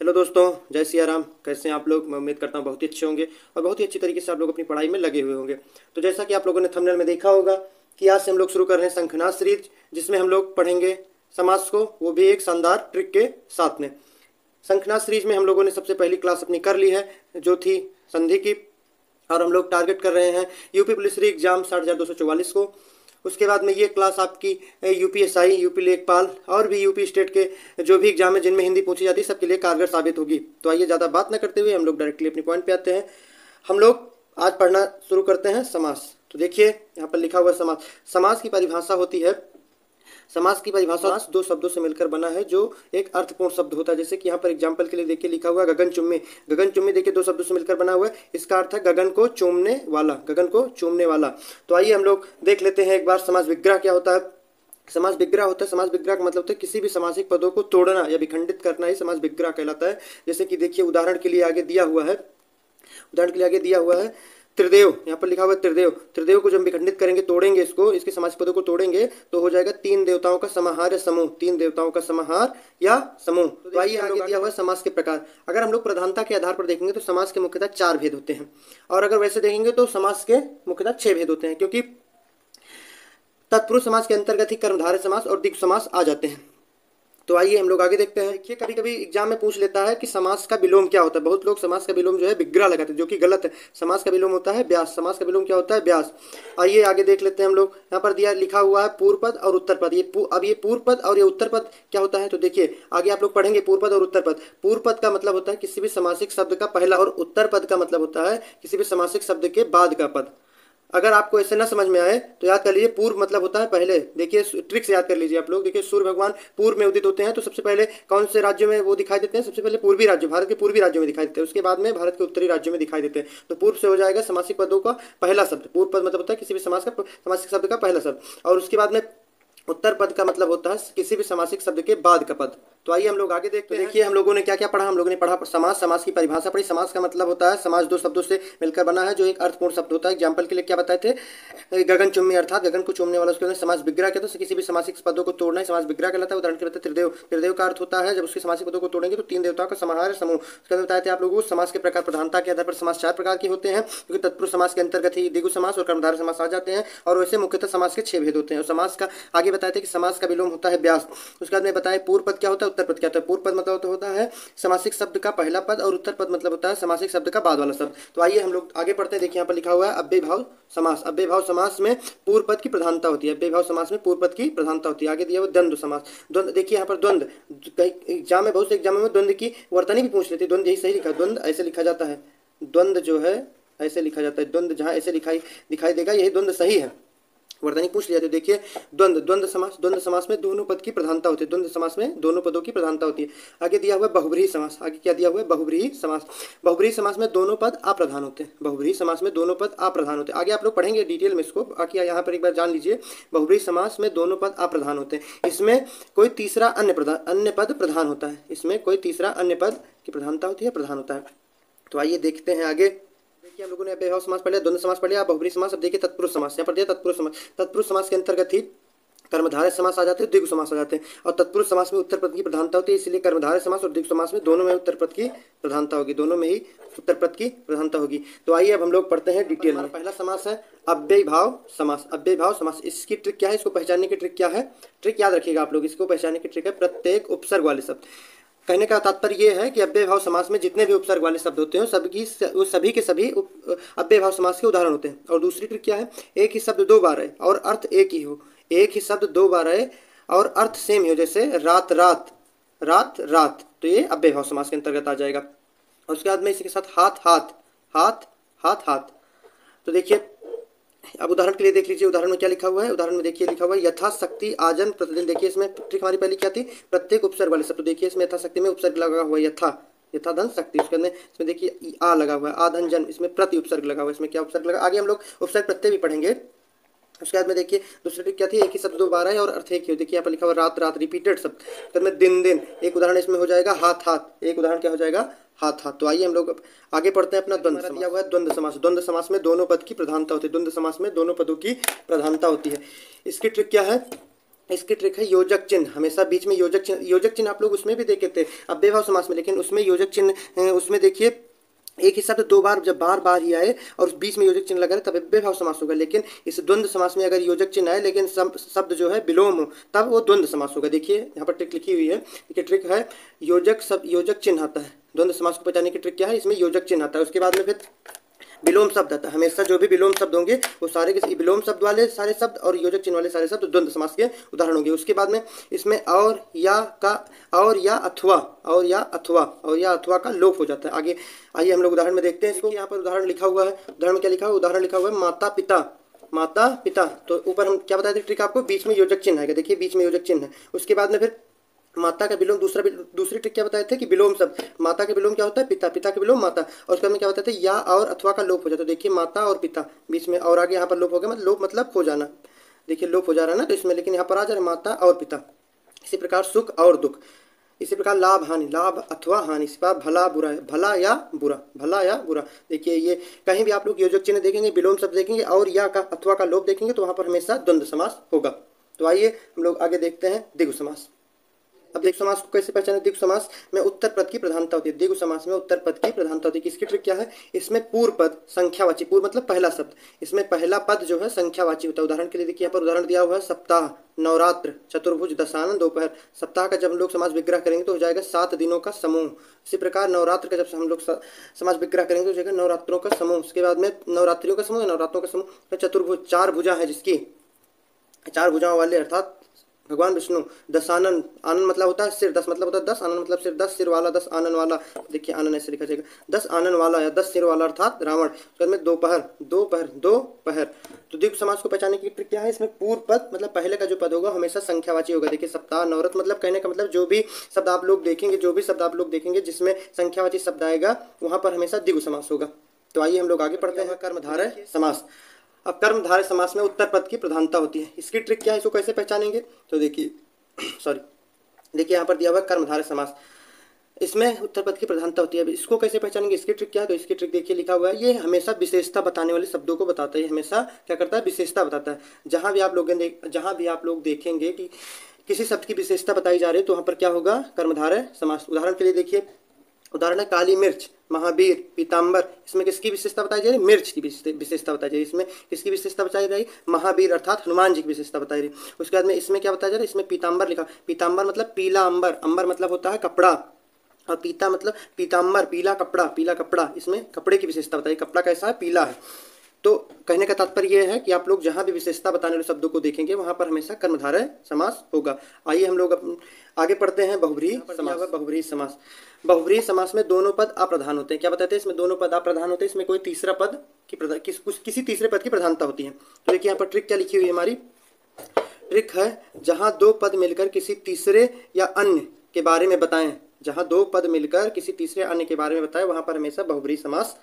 Hello दोस्तों, जय सिया राम। कैसे हैं आप लोग? मैं उम्मीद करता हूँ बहुत ही अच्छे होंगे और बहुत ही अच्छी तरीके से आप लोग अपनी पढ़ाई में लगे हुए होंगे। तो जैसा कि आप लोगों ने थंबनेल में देखा होगा कि आज से हम लोग शुरू कर रहे हैं शंखनाद सीरीज, जिसमें हम लोग पढ़ेंगे समास को, वो भी एक शानदार ट्रिक के साथ में। शंखनाद सीरीज में हम लोगों ने सबसे पहली क्लास अपनी कर ली है, जो थी संधि की, और हम लोग टारगेट कर रहे हैं यूपी पुलिस एग्जाम 60,244 को। उसके बाद में ये क्लास आपकी यूपीएसआई, यूपी लेखपाल और भी यूपी स्टेट के जो भी एग्जाम है जिनमें हिंदी पूछी जाती है, सबके लिए कारगर साबित होगी। तो आइए ज़्यादा बात न करते हुए हम लोग डायरेक्टली अपनी पॉइंट पे आते हैं। हम लोग आज पढ़ना शुरू करते हैं समास। तो देखिए यहाँ पर लिखा हुआ समास। समास की परिभाषा होती है, समास की परिभाषा दो शब्दों से मिलकर बना है जो एक अर्थपूर्ण शब्द होता है। जैसे कि यहाँ पर एग्जाम्पल के लिए देखिए लिखा हुआ है गगनचुम्बी। गगनचुम्बी देखिए दो शब्दों से मिलकर बना हुआ है, इसका अर्थ है गगन को चूमने वाला, गगन को चूमने वाला। तो आइए हम लोग देख लेते हैं एक बार समास विग्रह क्या होता है। समास विग्रह होता है, समास विग्रह का मतलब होता है किसी भी समासिक पदों को तोड़ना या विखंडित करना ही समास विग्रह कहलाता है। जैसे कि देखिए उदाहरण के लिए आगे दिया हुआ है, त्रिदेव। यहाँ पर लिखा हुआ है त्रिदेव। त्रिदेव को जब विखंडित करेंगे, तोड़ेंगे, इसको, इसके समासिक पदों को तोड़ेंगे तो हो जाएगा तीन देवताओं का समाहार या समूह, तीन देवताओं का समाहार या समूह। तो आइए आगे दिया हुआ है समास के प्रकार। अगर हम लोग प्रधानता के आधार पर देखेंगे तो समास के मुख्यतः 4 भेद होते हैं, और अगर वैसे देखेंगे तो समास के मुख्यतः 6 भेद होते हैं, क्योंकि तत्पुरुष समास के अंतर्गत ही कर्मधारय समास और द्विगु समास आ जाते हैं। तो आइए हम लोग आगे देखते हैं। देखिए कभी कभी एग्जाम में पूछ लेता है कि समास का विलोम क्या होता है। बहुत लोग समास का विलोम जो है विग्रह लगाते हैं, जो कि गलत है। समास का विलोम होता है व्यास। समास का विलोम क्या होता है? व्यास। आइए आगे देख लेते हैं हम लोग। यहाँ पर दिया लिखा हुआ है पूर्व पद और उत्तर पद। अब ये पूर्व पद और ये उत्तर पद क्या होता है, तो देखिए आगे आप लोग पढ़ेंगे पूर्व पद और उत्तर पद। पूर्व पद का मतलब होता है किसी भी समासिक शब्द का पहला, और उत्तर पद का मतलब होता है किसी भी समासिक शब्द के बाद का पद। अगर आपको ऐसे ना समझ में आए तो याद कर लीजिए, पूर्व मतलब होता है पहले। देखिए ट्रिक से याद कर लीजिए आप लोग। देखिए सूर्य भगवान पूर्व में उदित होते हैं, तो सबसे पहले कौन से राज्यों में वो दिखाई देते हैं? सबसे पहले पूर्वी राज्य, भारत के पूर्वी राज्यों में दिखाई देते हैं। उसके बाद में भारत के उत्तरी राज्यों में दिखाई देते हैं। तो पूर्व से हो जाएगा समासिक पदों का पहला शब्द। पूर्व पद मतलब होता है किसी भी समासिक शब्द का पहला शब्द, और उसके बाद में उत्तर पद का मतलब होता है किसी भी समासिक शब्द के बाद का पद। तो आइए हम लोग आगे देखते हैं। देखिए हम लोगों ने क्या क्या पढ़ा। हम लोगों ने पढ़ा समास, समास की परिभाषा पढ़ी। समास का मतलब होता है समास दो शब्दों से मिलकर बना है जो एक अर्थपूर्ण शब्द होता है। एग्जाम्पल के लिए क्या बताए थे? गगनचुम्बी, अर्थात गगन को चूमने वाला। उसके समास विग्रह कहते हैं, किसी भी समासिक पदों को तोड़ना है समास विग्रह कहलाता है। उदाहरण के लिए त्रिदेव। त्रिदेव का अर्थ होता है जब उसके समासिक पदों को तोड़ेंगे तो तीन देवताओं का समाहार समूह। उसके अंदर बताए थे आप लोगों को समास के प्रकार। प्रधानता के आधार पर समास 4 प्रकार के होते हैं, क्योंकि तत्पुरुष समास के अंतर्गत ही द्विगु समास और कर्मधारय समास आ जाते हैं, और वैसे मुख्यतः समास के 6 भेद होते हैं। और समास का आगे बताए थे कि समास का विलोम होता है व्यास। उसके बाद में बताया पूर्व पद क्या होता है, उत्तर पद क्या होता है। पूर्व पद मतलब होता है समासिक शब्द का पहला पद, और उत्तर पद मतलब होता है समासिक शब्द का बाद वाला शब्द। तो आइए हम लोग आगे पढ़ते हैं। देखिए यहाँ पर लिखा हुआ है अव्ययभाव समास। अव्ययभाव समास में पूर्व पद की प्रधानता होती है। अव्ययभाव समास में पूर्व पद की प्रधानता होती है। आगे दिया हुआ द्वंद्व समास। द्वंद्व, देखिए यहाँ पर द्वंद्व एग्जाम में, बहुत से एग्जाम में द्वंद्व की वर्तनी भी पूछ लेती है। द्वंद्व यही सही लिखा, द्वंद्व ऐसे लिखा जाता है। द्वंद्व जो है ऐसे लिखा जाता है। द्वंद्व जहाँ ऐसे दिखाई देगा यही द्वंद्व सही है। वर्तनी पूछ लिया तो देखिए द्वंद्व, द्वंद्व समास। द्वंद्व समास में दोनों पद की प्रधानता होती है। द्वंद्व समास में दोनों पदों की प्रधानता होती है। आगे दिया हुआ है बहुब्रीहि समास। आगे क्या दिया हुआ है? बहुब्रीहि समास। बहुब्रीहि समास में दोनों पद अप्रधान होते हैं। बहुब्रीहि समास में दोनों पद अप्रधान होते हैं। आगे आप लोग पढ़ेंगे डिटेल में इसको, बाकी यहाँ पर एक बार जान लीजिए। बहुब्रीहि समास में दोनों पद अप्रधान होते हैं। इसमें कोई तीसरा अन्य पद प्रधान होता है। इसमें कोई तीसरा अन्य पद की प्रधानता होती है, प्रधान होता है। तो आइए देखते हैं आगे। देखिए हम लोगों ने अव्ययभाव समास पढ़ लिया, द्वंद्व समास पढ़ लिया, बहुब्रीहि समास। अब देखिए तत्पुरुष समास। यहाँ पर दिया तत्पुरुष समास। तत्पुरुष समास के अंतर्गत ही कर्मधारय समास आ जाते हैं, द्विगु समास आ जाते हैं। और तत्पुरुष समास में उत्तर पद की प्रधानता होती है, इसलिए कर्मधारय समास और द्विगु समास में दोनों में उत्तर पद की प्रधानता होगी। दोनों में ही उत्तर पद की प्रधानता होगी। तो आइए अब हम लोग पढ़ते हैं डिटेल में। पहला समास है अव्ययभाव समास। अव्ययभाव समास, इसकी ट्रिक क्या है? इसको पहचानने की ट्रिक क्या है? ट्रिक याद रखिएगा आप लोग। इसको पहचानने की ट्रिक है प्रत्येक उपसर्ग वाले शब्द। कहने का तात्पर्य यह है कि अव्ययभाव समास में जितने भी उपसर्ग वाले शब्द होते हैं सभी के सभी अव्ययभाव समास के उदाहरण होते हैं। और दूसरी ट्रिक क्या है? एक ही शब्द 2 बार आए और अर्थ एक ही हो। एक ही शब्द 2 बार आए और अर्थ सेम ही हो, जैसे रात रात, रात रात, तो ये अव्ययभाव समास के अंतर्गत आ जाएगा। और उसके बाद में इसी के साथ हाथ हाथ, हाथ हाथ हाथ। तो देखिए अब उदाहरण के लिए देख लीजिए, उदाहरण में क्या लिखा हुआ है। उदाहरण में देखिए लिखा हुआ है यथाशक्ति आजन प्रतिदिन। देखिए इसमें ट्रिक हमारी पहली क्या थी? प्रत्येक उपसर्ग वाले शब्द। तो देखिए इसमें यथाशक्ति में उपसर्ग लगा हुआ है यथा धन शक्ति। उसके अंदर इसमें देखिए आ लगा हुआ है, आधन जन। इसमें प्रति उपसर्ग लगा हुआ है। इसमें क्या उपसर्ग लगा? आगे हम लोग उपसर्ग प्रत्यय भी पढ़ेंगे। उसके बाद में देखिए दूसरी ट्रिक क्या थी? एक ही शब्द 2 बार है और अर्थ एक ही हो। देखिए यहाँ पर लिखा हुआ रात रात, रिपीटेड शब्द। फिर में दिन दिन। एक उदाहरण इसमें हो जाएगा हाथ हाथ। एक उदाहरण क्या हो जाएगा? हाथ हाथ। तो आइए हम लोग आगे पढ़ते हैं अपना द्वंद्व समास। दिया हुआ है द्वंद्व समास। द्वंद्व समास में दोनों पद की प्रधानता होती है। द्वंद्व समास में दोनों पदों की प्रधानता होती है। इसकी ट्रिक क्या है? इसकी ट्रिक है योजक चिन्ह, हमेशा बीच में योजक चिन्ह आप लोग उसमें भी देखे थे अव्ययभाव समास में, लेकिन उसमें योजक चिन्ह उसमें देखिए एक ही शब्द दो बार जब बार बार ही आए और उस बीच में योजक चिन्ह लगा तब अव्ययभाव समास होगा। लेकिन इस द्वंद्व समास में अगर योजक चिन्ह आए लेकिन शब्द जो है विलोम हो तब वो द्वंद्व समास होगा। देखिए यहाँ पर ट्रिक लिखी हुई है, देखिए ट्रिक है योजक चिन्ह आता है। द्वंद्व समास को पहचानने की ट्रिक क्या है, इसमें योजक चिन्ह आता है, उसके बाद में फिर विलोम शब्द आता है। हमेशा जो भी विलोम शब्द होंगे वो सारे के विलोम शब्द वाले सारे शब्द और योजक चिन्ह वाले सारे शब्द द्वंद्व समास के उदाहरण होंगे। उसके बाद में इसमें और या अथवा का लोप हो जाता है। आगे आइए हम लोग उदाहरण में देखते हैं इसको। यहाँ पर उदाहरण लिखा हुआ है, उदाहरण में क्या लिखा हुआ है, उदाहरण लिखा हुआ है माता पिता। तो ऊपर हम क्या बताए थे ट्रिक आपको, बीच में योजक चिन्ह आएगा, देखिए बीच में योजक चिन्ह है। उसके बाद में फिर माता का विलोम, दूसरी ट्रिक क्या बताए थे कि विलोम शब्द, माता का विलोम क्या होता है पिता, पिता का विलोम माता, और उसके बाद में क्या बताते थे या और अथवा का लोप हो जाता है। देखिए माता और पिता बीच में और आगे यहाँ पर लोप हो गया, मतलब लोप मतलब खो जाना, देखिए लोप हो जा रहा है ना, तो इसमें लेकिन यहाँ पर आ जा रहा है माता और पिता। इसी प्रकार सुख और दुख, इसी प्रकार लाभ हानि, लाभ अथवा हानि, इसी प्रकार भला बुरा है, भला या बुरा। देखिए ये कहीं भी आप लोग योजक चिन्ह देखेंगे, विलोम शब्द देखेंगे और या का अथवा का लोप देखेंगे तो वहाँ पर हमेशा द्वंद्व समास होगा। तो आइए हम लोग आगे देखते हैं द्विगु समास। अब द्विगु समास को कैसे पहचाने, द्विगु समास में उत्तर पद की प्रधानता होती है। द्विगु समास में उत्तर पद की प्रधानता होती है। इसकी ट्रिक क्या है, इसमें पूर्व पद संख्यावाची, पूर्व मतलब पहला शब्द, इसमें पहला पद जो है संख्यावाची होता है। उदाहरण के लिए देखिए यहाँ पर उदाहरण दिया हुआ है सप्ताह, नवरात्र, चतुर्भुज, दशानन, दोपहर। सप्ताह का जब हम लोग समास विग्रह करेंगे तो हो जाएगा 7 दिनों का समूह। इसी प्रकार नवरात्र का जब हम लोग समास विग्रह करेंगे तो हो जाएगा नवरात्रों का समूह। उसके बाद में नवरात्रियों का समूह, नवरात्रों का समूह। चतुर्भुज 4 भुजा है जिसकी, 4 भुजाओं वाले अर्थात भगवान विष्णु। दशानन, आनन मतलब होता है सिर, 10 मतलब होता है 10, आनन मतलब सिर, 10 सिर वाला, 10 आनन वाला। देखिए आनन ऐसे लिखा जाएगा, 10 आनन वाला या 10 सिर वाला अर्थात रावण। उसके बाद में दोपहर, तो द्विगु समास को पहचानने की ट्रिक क्या है, इसमें पूर्व पद मतलब पहले का जो पद होगा हमेशा संख्यावाची होगा। देखिए सप्ताह, नवरत्न मतलब कहने का मतलब जो भी शब्द आप लोग देखेंगे जिसमें संख्यावाची शब्द आएगा वहां पर हमेशा द्विगु समास होगा। तो आइए हम लोग आगे पढ़ते हैं कर्मधारय समास। अब कर्मधारय समास में उत्तर पद की प्रधानता होती है। इसकी ट्रिक क्या है, इसको कैसे पहचानेंगे, तो देखिए देखिए यहाँ पर दिया हुआ कर्मधारय समास, इसमें उत्तर पद की प्रधानता होती है। अब इसको कैसे पहचानेंगे, इसकी ट्रिक क्या है, तो इसकी ट्रिक देखिए लिखा हुआ है, ये हमेशा विशेषता बताने वाले शब्दों को बताता है। हमेशा क्या करता है, विशेषता बताता है। जहाँ भी आप लोग देखेंगे कि किसी शब्द की विशेषता बताई जा रही है तो वहाँ पर क्या होगा, कर्मधारय समास। उदाहरण के लिए देखिए, उदाहरण है काली मिर्च, महावीर, पीताम्बर। इसमें किसकी विशेषता बताई जा रही है, मिर्च की विशेषता बताई जा रही है। इसमें किसकी विशेषता बताई जा रही है, महावीर अर्थात हनुमान जी की विशेषता बताई रही है। उसके बाद में इसमें क्या बताया जा रहा है, इसमें पीताम्बर लिखा, पीताम्बर मतलब पीला अंबर, अंबर मतलब होता है कपड़ा, और पीता मतलब पीताम्बर पीला कपड़ा, इसमें कपड़े की विशेषता बताई, कपड़ा कैसा है, पीला है। तो कहने का तात्पर्य यह है कि आप लोग जहां भी विशेषता बताने वाले शब्दों को देखेंगे वहां पर हमेशा कर्मधारय समास होगा। आइए हम लोग आगे पढ़ते हैं बहुब्रीहि समास। बहुब्रीहि समास में दोनों पद अप्रधान होते हैं। क्या बताते हैं, इसमें दोनों पद अप्रधान होते हैं, इसमें कोई तीसरा पद की किसी तीसरे पद की प्रधानता होती है। तो देखिए यहाँ पर ट्रिक क्या लिखी हुई है, हमारी ट्रिक है जहां 2 पद मिलकर किसी तीसरे या अन्य के बारे में बताएं, जहां 2 पद मिलकर किसी तीसरे अन्य के बारे में बताएं वहां पर हमेशा बहुब्रीहि समास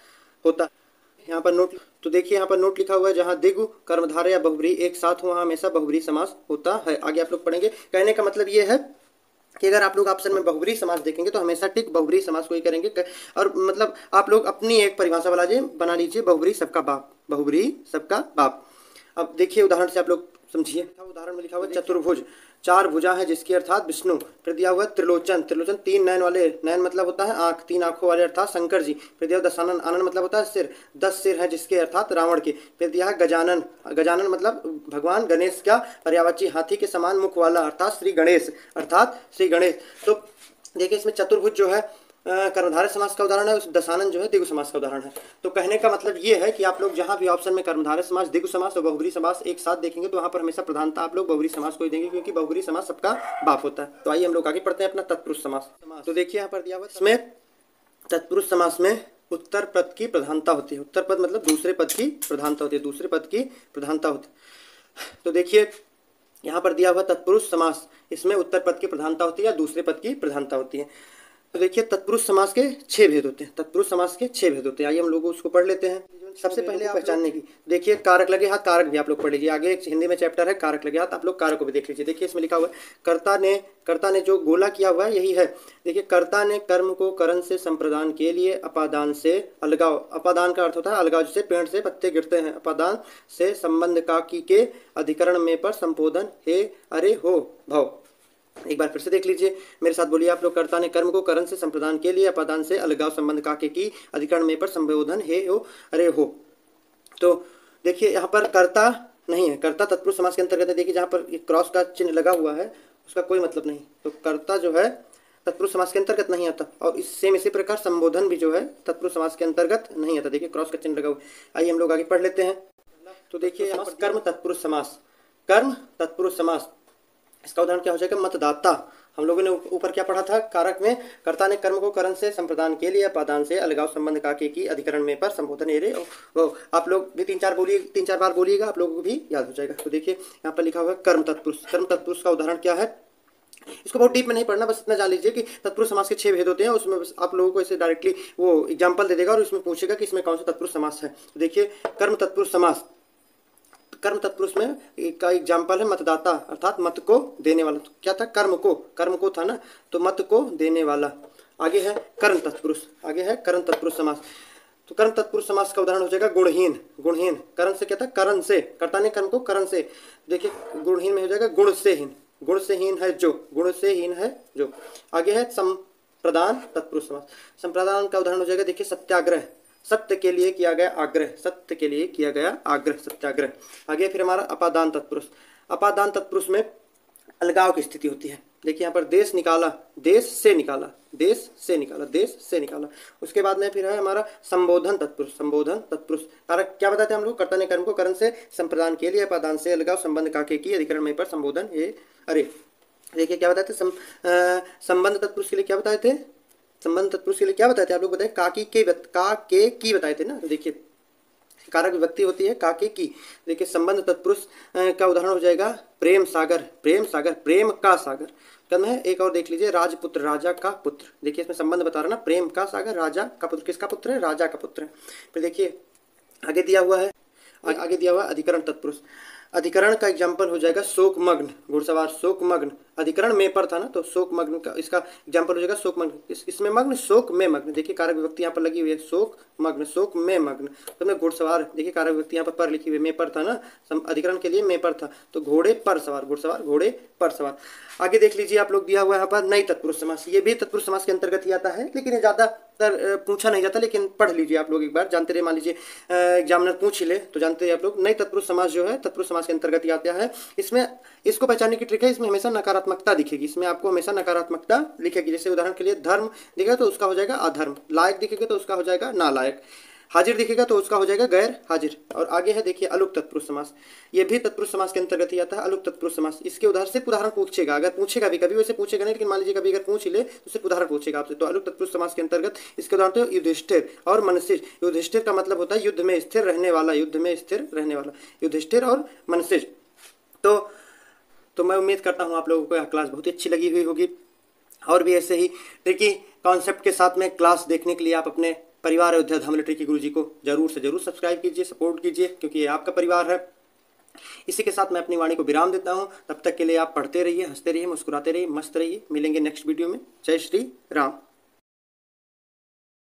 होता है। यहाँ पर नोट, तो देखिए यहाँ पर नोट लिखा हुआ है, जहाँ द्विगु, कर्मधारय या बहुब्रीहि एक साथ हो वहाँ हमेशा बहुब्रीहि समास होता है। आगे आप लोग पढ़ेंगे। कहने का मतलब ये है कि अगर आप लोग ऑप्शन में बहुब्रीहि समास देखेंगे तो हमेशा टिक बहुब्रीहि समास को ही करेंगे। और मतलब आप लोग अपनी एक परिभाषा बना लीजिए, बहुब्रीहि सबका बाप। अब देखिए उदाहरण से आप लोग समझिए। उदाहरण में लिखा हुआ चतुर्भुज, 4 भुजा है जिसकी अर्थात विष्णु। फिर दिया हुआ त्रिलोचन, 3 नयन वाले, नयन मतलब होता है आंख, 3 आंखों वाले अर्थात शंकर जी। फिर दिया दशानन, आनन मतलब होता है सिर, 10 सिर है जिसके अर्थात रावण के। फिर दिया है गजानन, गजानन मतलब भगवान गणेश का पर्यायवाची, हाथी के समान मुख वाला अर्थात श्री गणेश। तो देखिए इसमें चतुर्भुज जो है कर्मधारय समास का उदाहरण है, उस दशानन जो है द्विगु समास का उदाहरण है। तो कहने का मतलब ये है कि आप लोग जहां भी ऑप्शन में कर्मधारय समास, द्विगु समास और बहुब्रीहि समास एक साथ देखेंगे तो वहां पर हमेशा प्रधानता आप लोग बहुब्रीहि समास को ही देंगे, क्योंकि बहुब्रीहि समास सबका बाप होता है। तो आइए हम लोग आगे पढ़ते हैं अपना तत्पुरुष समास। तो देखिए यहाँ पर दिया हुआ, इसमें तत्पुरुष समास में उत्तर पद की प्रधानता होती है। उत्तर पद मतलब दूसरे पद की प्रधानता होती है, तो देखिए यहाँ पर दिया हुआ तत्पुरुष समास, इसमें उत्तर पद की प्रधानता होती है या दूसरे पद की प्रधानता होती है। तो देखिए तत्पुरुष समास के 6 भेद होते हैं। आइए हम लोग उसको पढ़ लेते हैं। सबसे पहले आप पहचानने की देखिए कारक लगे हाथ, कारक भी आप लोग पढ़ लीजिए, आगे एक हिंदी में चैप्टर है कारक लगे हाथ, आप लोग कारक को भी देख लीजिए। देखिए इसमें लिखा हुआ है कर्ता ने जो गोला किया हुआ है यही है। देखिए कर्ता ने कर्म को करण से संप्रदान के लिए अपादान से अलगाव, अपादान का अर्थ होता है अलगाव, जिससे पेड़ से पत्ते गिरते हैं, अपादान से संबंध काकी के अधिकरण में पर संबोधन हे अरे हो भव। एक बार फिर से देख लीजिए, मेरे साथ बोलिए आप लोग। कर्ता ने कर्म को करण से संप्रदान के लिए अपादान से अलगाव संबंध काके की अधिकरण में पर संबोधन हे हो अरे हो। तो देखिए यहाँ पर कर्ता नहीं है, कर्ता तत्पुरुष समास के अंतर्गत है। देखिए जहाँ पर क्रॉस का चिन्ह लगा हुआ है उसका कोई मतलब नहीं, तो कर्ता जो है तत्पुरुष समास के अंतर्गत नहीं आता। और इसी प्रकार संबोधन भी जो है तत्पुरुष समास के अंतर्गत नहीं आता। देखिए क्रॉस का चिन्ह लगा हुआ है। आइए हम लोग आगे पढ़ लेते हैं। तो देखिए यहाँ पर कर्म तत्पुरुष समास, कर्म तत्पुरुष समास, इसका उदाहरण क्या हो जाएगा? मतदाता। हम लोगों ने ऊपर क्या पढ़ा था कारक में? कर्ता ने कर्म को करण से संप्रदान के लिए अपादान से अलगाव संबंध काके की अधिकरण में पर संबोधन एरे ओ। आप लोग भी तीन चार बार बोलिएगा, आप लोगों को भी याद हो जाएगा। तो देखिए यहाँ पर लिखा हुआ है कर्म तत्पुरुष। कर्म तत्पुरुष का उदाहरण क्या है? इसको बहुत डीप में नहीं पढ़ना, बस इतना जान लीजिए कि तत्पुरुष समास के 6 भेद होते हैं। उसमें बस आप लोगों को ऐसे डायरेक्टली वो एग्जाम्पल दे देगा और इसमें पूछेगा कि इसमें कौन सा तत्पुरुष समास है। तो देखिए कर्म तत्पुरुष समास, कर्म तत्पुरुष में का एग्जाम्पल है मतदाता, अर्थात मत को देने वाला। तो क्या था? कर्म को था ना, तो मत को देने वाला। आगे है कर्म तत्पुरुष, आगे है कर्म तत्पुरुष समास। तो कर्म तत्पुरुष समास का उदाहरण हो जाएगा गुणहीन। गुणहीन करण से क्या था? करण से, कर्ता ने कर्म को करण से। देखिए गुणहीन में हो जाएगा गुण से हीन, गुण से हीन है जो, गुण से हीन है जो। आगे है संप्रदान तत्पुरुष समास। संप्रदान का उदाहरण हो जाएगा देखिए सत्याग्रह, सत्य के लिए किया गया आग्रह, सत्य के लिए किया गया आग्रह, सत्याग्रह। आगे फिर हमारा अपादान तत्पुरुष। अपादान तत्पुरुष में अलगाव की स्थिति होती है। देखिए यहाँ पर देश निकाला, देश से निकाला, देश से निकाला, देश से निकाला। उसके बाद में फिर है हमारा संबोधन तत्पुरुष। संबोधन तत्पुरुष कारक क्या बताते हैं हम लोग? कर्ता ने कर्म को करण से संप्रदान के लिए अपादान से अलगाव संबंध काके की अधिकरण में पर संबोधन हे अरे। देखिए क्या बताते थे? संबंध तत्पुरुष के लिए क्या बताए थे? संबंध तत्पुरुष के लिए क्या बताए थे? आप लोग बताए का के की बताए थे ना। तो देखिए कारक विभक्ति होती है का के की। देखिए संबंध तत्पुरुष का उदाहरण हो जाएगा प्रेम सागर, प्रेम सागर, प्रेम का सागर। कम है एक और देख लीजिए राजपुत्र, राजा का पुत्र। देखिए इसमें संबंध बता रहा ना, प्रेम का सागर, राजा का पुत्र। किसका पुत्र है? राजा का पुत्र है। फिर देखिए आगे दिया हुआ है, आगे दिया हुआ अधिकरण तत्पुरुष। अधिकरण का एग्जाम्पल हो जाएगा शोकमग्न, घुड़सवार शोकमग्न। अधिकरण में पर था ना, तो शोकमग्न का इसका एग्जाम्पल हो जाएगा शोकमग्न। इसमें मग्न, शोक में मग्न। देखिए कारक विभक्ति यहाँ पर लगी हुई है, शोक मग्न, शोक में मग्न। तो मैं घुड़सवार, देखिए कारक विभक्ति यहाँ पर लिखी हुई है, में पर था ना, अधिकरण के लिए में पर था, तो घोड़े पर सवार, घुड़सवार घोड़े पर सवार। आगे देख लीजिए आप लोग दिया हुआ है यहाँ पर नई तत्पुरुष समास। ये भी तत्पुरुष समास के अंतर्गत ही आता है, लेकिन ये ज़्यादा पूछा नहीं जाता, लेकिन पढ़ लीजिए आप लोग एक बार, जानते रहे। मान लीजिए एग्जामिनर पूछ ही ले तो जानते हैं आप लोग। नई तत्पुरुष समास जो है तत्पुरुष समास के अंतर्गत ही आता है। इसमें इसको पहचानने की ट्रिक है, इसमें हमेशा नकारात्मकता दिखेगी, इसमें आपको हमेशा नकारात्मकता लिखेगी। जैसे उदाहरण के लिए धर्म दिखेगा तो उसका हो जाएगा अधर्म, लायक दिखेगा तो उसका हो जाएगा नालायक, हाजिर दिखेगा तो उसका हो जाएगा गैर हाजिर। और आगे है देखिए अलुक तत्पुरुष समास। ये भी तत्पुरुष समास के अंतर्गत ही आता है, अलुक तत्पुरुष समास। इसके उदाहरण सिर्फ उदाहरण पूछेगा, अगर पूछेगा भी, कभी वैसे पूछेगा नहीं, लेकिन मान लीजिए कभी अगर पूछ ही ले तो सिर्फ उदाहरण पूछेगा आपसे। तो अलुक तत्पुरुष समास के अंतर्गत इसके उदाहरण तो युधिष्ठिर और मनसिज। युधिष्ठिर का मतलब होता है युद्ध में स्थिर रहने वाला, युद्ध में स्थिर रहने वाला, युधिष्ठिर और मनसिज। तो मैं उम्मीद करता हूँ आप लोगों को यह क्लास बहुत ही अच्छी लगी हुई होगी। और भी ऐसे ही ट्रिकी कॉन्सेप्ट के साथ में क्लास देखने के लिए आप अपने परिवार अयोध्या धाम ट्रिकी गुरुजी को जरूर से जरूर सब्सक्राइब कीजिए, सपोर्ट कीजिए, क्योंकि ये आपका परिवार है। इसी के साथ मैं अपनी वाणी को विराम देता हूँ। तब तक के लिए आप पढ़ते रहिए, हंसते रहिए, मुस्कुराते रहिए, मस्त रहिए। मिलेंगे नेक्स्ट वीडियो में। जय श्री राम।